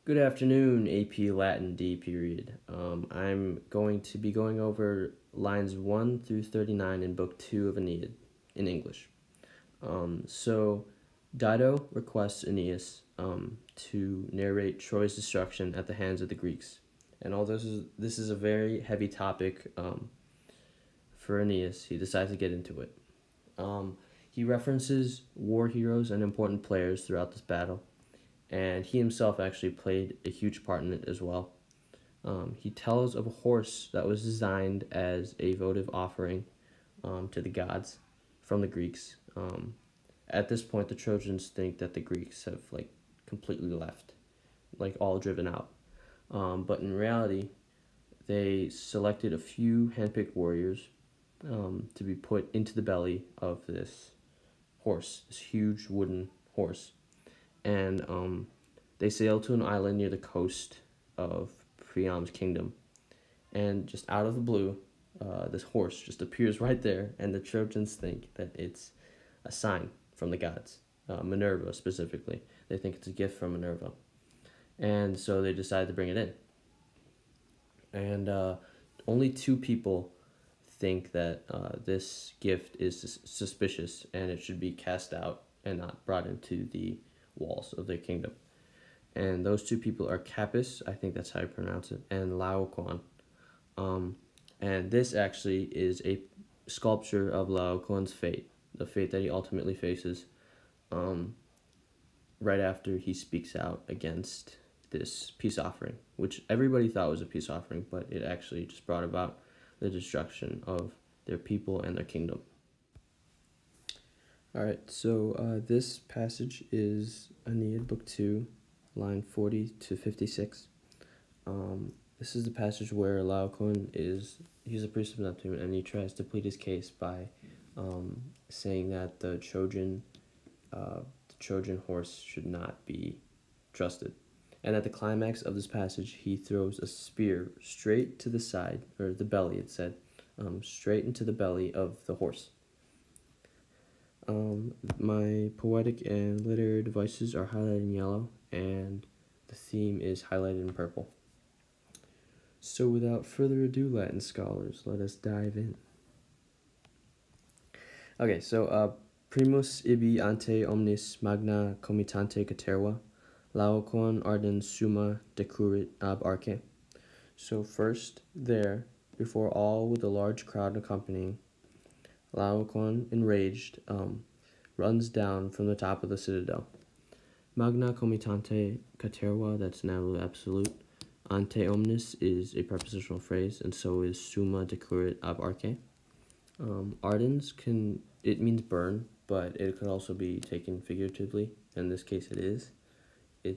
Good afternoon, AP Latin D period. I'm going to be going over lines 1 through 39 in Book 2 of Aeneid in English. So, Dido requests Aeneas to narrate Troy's destruction at the hands of the Greeks. And although this is a very heavy topic for Aeneas, he decides to get into it. He references war heroes and important players throughout this battle, and he himself actually played a huge part in it as well. He tells of a horse that was designed as a votive offering to the gods from the Greeks. At this point, the Trojans think that the Greeks have completely left, all driven out. But in reality, they selected a few handpicked warriors to be put into the belly of this horse, this huge wooden horse, and they sail to an island near the coast of Priam's kingdom. And just out of the blue, this horse just appears right there, and the Trojans think that it's a sign from the gods, Minerva specifically. They think it's a gift from Minerva, and so they decide to bring it in. And only two people think that this gift is suspicious and it should be cast out and not brought into the walls of their kingdom. And those two people are Capys, I think that's how you pronounce it, and Laocoon. And this actually is a sculpture of Laocoon's fate, the fate that he ultimately faces right after he speaks out against this peace offering, which everybody thought was a peace offering, but it actually just brought about the destruction of their people and their kingdom. Alright, so this passage is Aeneid, Book 2, line 40 to 56. This is the passage where Laocoon he's a priest of Neptune, and he tries to plead his case by saying that the Trojan horse should not be trusted. And at the climax of this passage, he throws a spear straight to the side, or the belly, it said, straight into the belly of the horse. My poetic and literary devices are highlighted in yellow, and the theme is highlighted in purple. So without further ado, Latin scholars, let us dive in. Okay, so primus ibi ante omnis magna comitante caterva, Laocoon ardens summa decurrit ab arche. So first there, before all with a large crowd accompanying, Laocoon, enraged, runs down from the top of the citadel. Magna comitante caterva, that's an absolute. Ante omnis is a prepositional phrase, and so is summa decurrit ab arche. Ardens it means burn, but it could also be taken figuratively. In this case, it is. It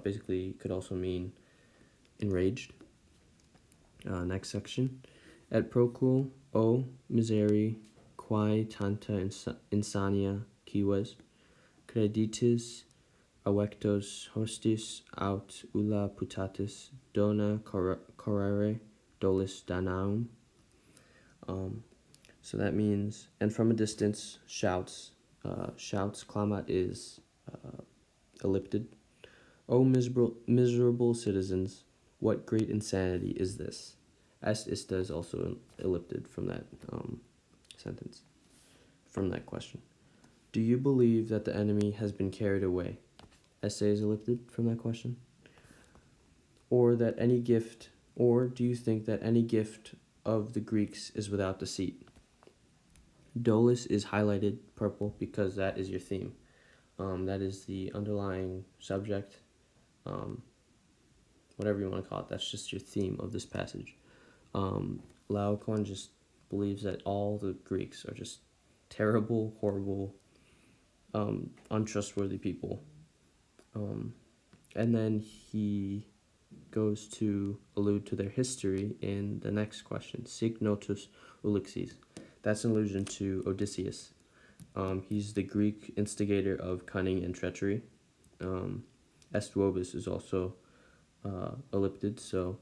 basically could also mean enraged. Next section. Et procul o miseri quae tanta insania cives creditis avectos hostis aut ulla putatis dona correre dolis danaum. So that means, and from a distance, shouts. Clamat is ellipted. O miserable citizens, what great insanity is this? Est ista is also ellipted from that sentence, from that question. Do you believe that the enemy has been carried away? Esse is ellipted from that question. Or do you think that any gift of the Greeks is without deceit? Dolus is highlighted purple because that is your theme. That is the underlying subject, whatever you want to call it. That's just your theme of this passage. Laocoon just believes that all the Greeks are just terrible, horrible, untrustworthy people. And then he goes to allude to their history in the next question. Sic notus Ulysses. That's an allusion to Odysseus. He's the Greek instigator of cunning and treachery. Est vobis is also ellipted, so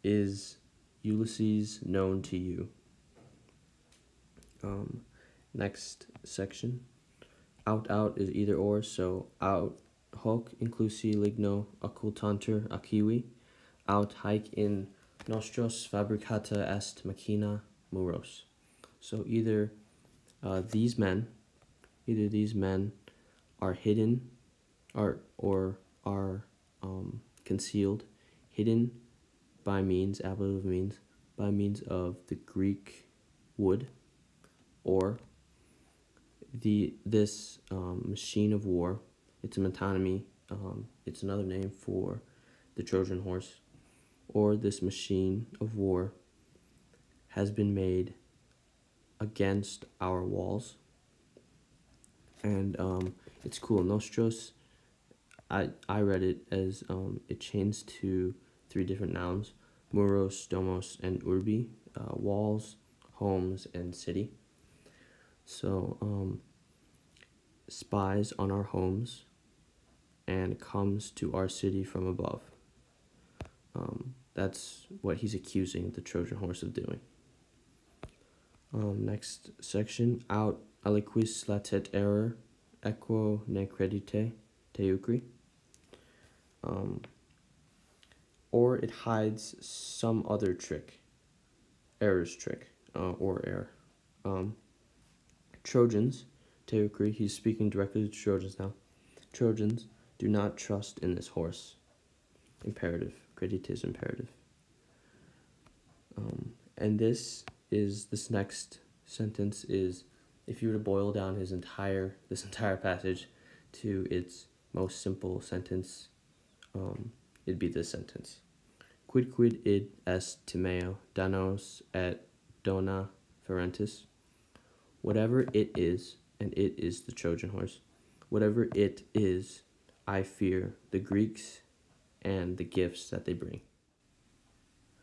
is Ulysses known to you? Next section. Out is either or, so out hoc inclusi ligno occultantur acivi, aut haec in nostros fabricata est machina muros. So either these men are hidden or are concealed, hidden by means, ablative means, by means of the Greek wood, or this machine of war. It's a metonymy. It's another name for the Trojan horse, or this machine of war has been made against our walls. And it's cool. Nostros, I read it as it chains to 3 different nouns: muros, domos, and urbi, walls, homes, and city. So spies on our homes and comes to our city from above. That's what he's accusing the Trojan horse of doing. Next section, aut aliquis latet error, equo ne credite teucri. Or it hides some other trick, error's trick, or error. Trojans, teucri, he's speaking directly to Trojans now. Trojans, do not trust in this horse. Imperative, credite is imperative. And this next sentence is, if you were to boil down this entire passage to its most simple sentence, it'd be this sentence: quid id est timeo, danos et dona ferentis. Whatever it is, and it is the Trojan horse, whatever it is, I fear the Greeks and the gifts that they bring.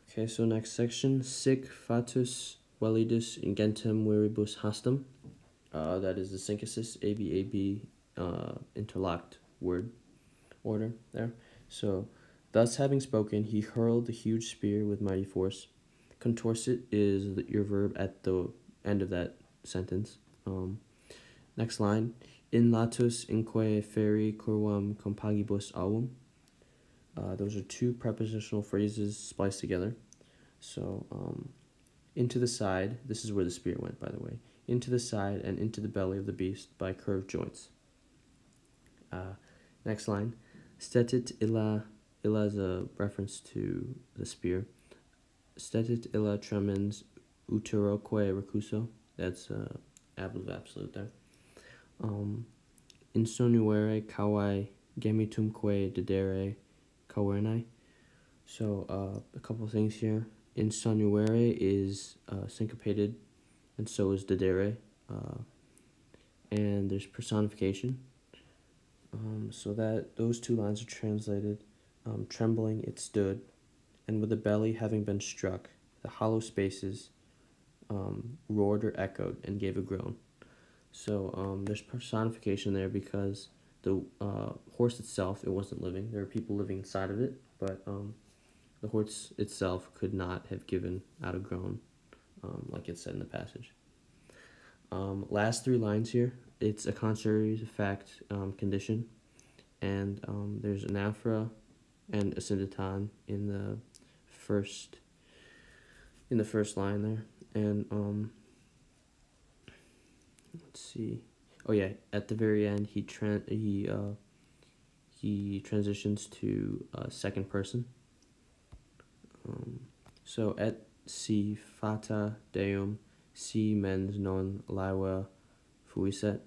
Okay, so next section, sic fatus validus ingentem viribus hastam. That is the synthesis, ABAB, interlocked word order there. So, thus having spoken, he hurled the huge spear with mighty force. Contorsit is your verb at the end of that sentence. Next line, in latus inque feri curvam compagibus avum. Those are 2 prepositional phrases spliced together. So, into the side, this is where the spear went, by the way. Into the side and into the belly of the beast by curved joints. Next line, stetit illa is a reference to the spear. Stetit illa tremens uteroque recuso. That's ablative absolute there. Insonuere cauae gemitumque dedere cavernai. So a couple of things here. Insonuere is syncopated, and so is dedere. And there's personification. So that those 2 lines are translated. Trembling it stood, and with the belly having been struck, the hollow spaces roared or echoed and gave a groan. So there's personification there because the horse itself, it wasn't living. There were people living inside of it, but the horse itself could not have given out a groan, like it said in the passage. Last 3 lines here, it's a contrary to fact condition, and there's an aphra and a syndeton in the first line there, and let's see. Oh yeah, at the very end, he transitions to second person. So et si fata deum si mens non laeva fuiset,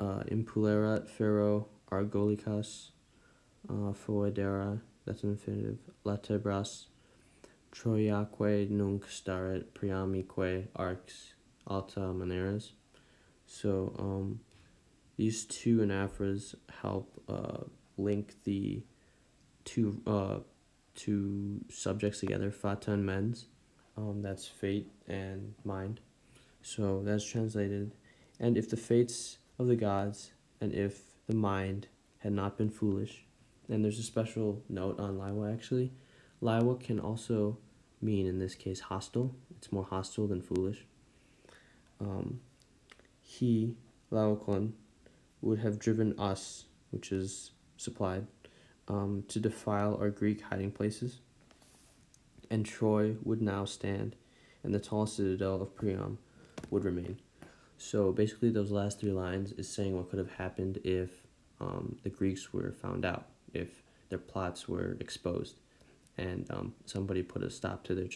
impulerat ferro argolicas, foedera, that's an infinitive, latebras, troiaque nunc staret priamique arx alta maneras. So these 2 anaphras help link the two subjects together, fata and mens. That's fate and mind. So that's translated. And if the fates of the gods and if the mind had not been foolish, and there's a special note on Laiwa actually. Laiwa can also mean, in this case, hostile. It's more hostile than foolish. He, Laocoon, would have driven us, which is supplied, to defile our Greek hiding places, and Troy would now stand, and the tall citadel of Priam would remain. So basically, those last three lines is saying what could have happened if the Greeks were found out, if their plots were exposed, and somebody put a stop to their